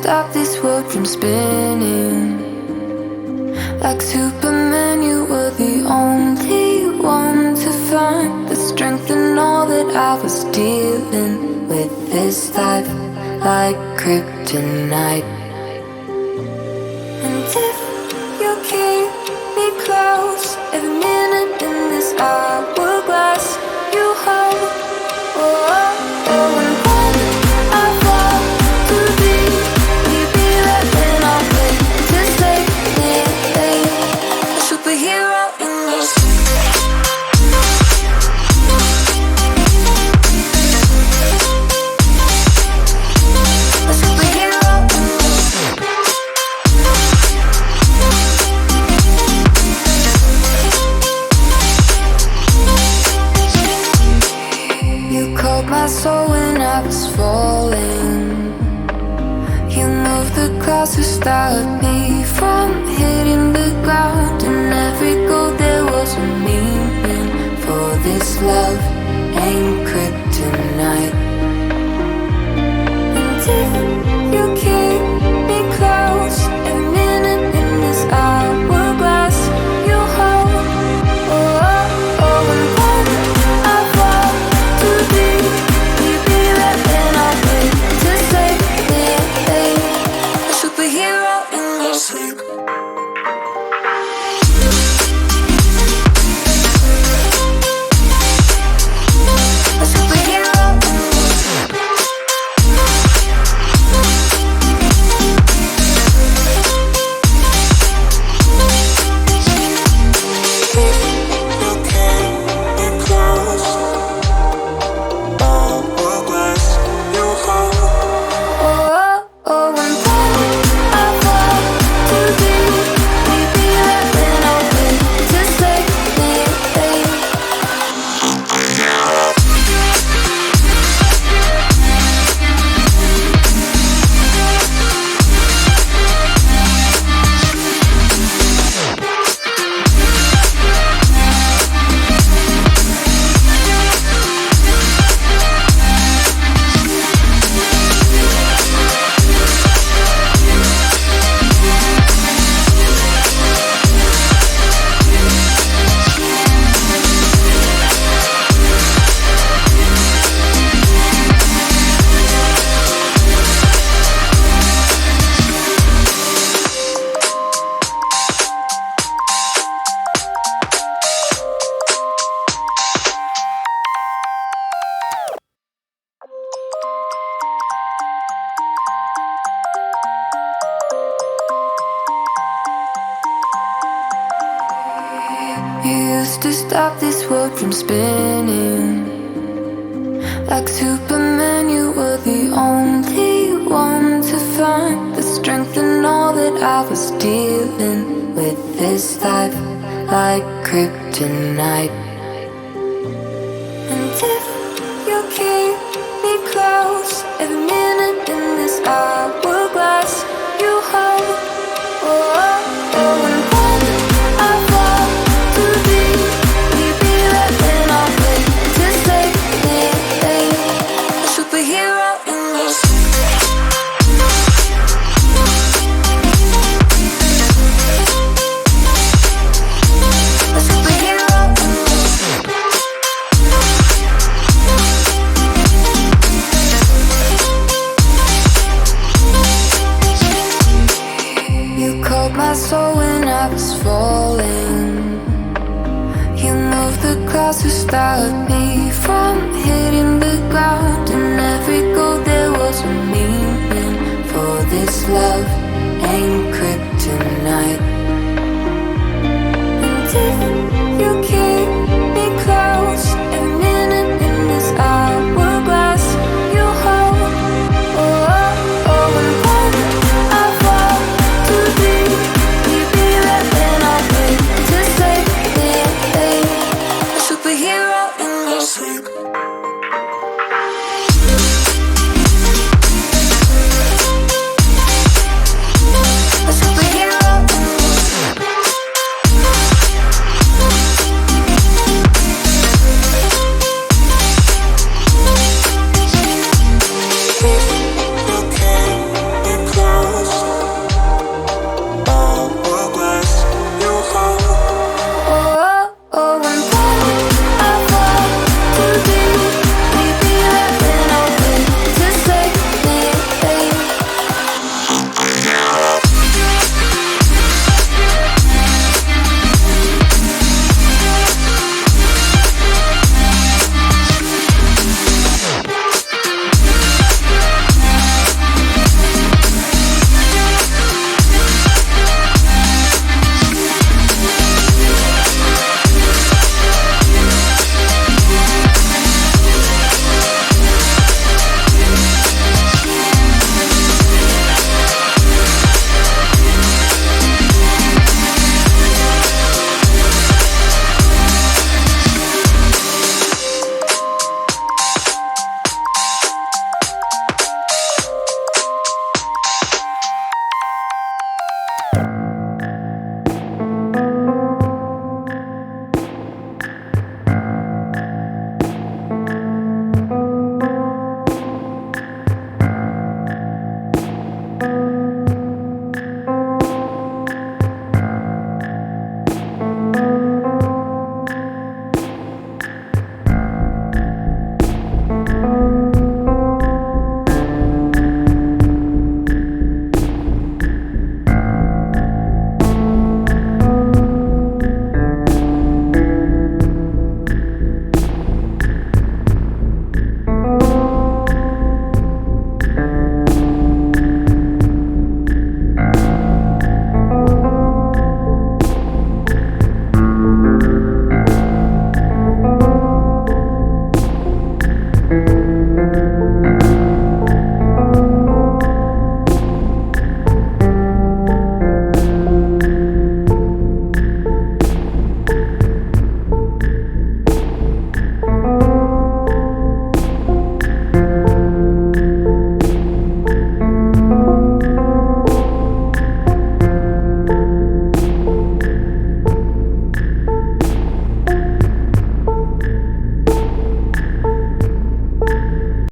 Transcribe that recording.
stop this world from spinning. Like Superman, you were the only one to find the strength in all that I was dealing with this life, like kryptonite. And if you keep me close, every minute in this hourglass you hold. Oh, oh, oh, and when I fall too deep, you'll be there when I'm ready to save me. A superhero in your sleep. A superhero in your sleep. You called my soul when I was falling. You moved the clouds to stop me from hitting the ground. And every goal there was a meaning. For this love ain't kryptonite. And if you keep me close, every minute in this hourglass you hold. Oh, oh, oh, and when I fall too deep, you'll be there when I'm ready to save me. A superhero in your sleep. A superhero in your sleep. You can't be close. All glass you hold. Oh, oh, oh, and when I fall too deep, you'll be there when I'm ready to save me. You used to stop this world from spinning. Like Superman, you were the only one to find the strength in all that I was dealing with this life, like kryptonite. And if you keep me close, every minute in this hourglass you hold. Oh, oh, oh, and when I fall too deep, you'll be there when I'm ready to save me. A superhero in your sleep. A superhero in your sleep. You called my soul when I was falling. You moved the clouds to stop me from hitting the ground. And every goal there was a meaning. For this love ain't kryptonite.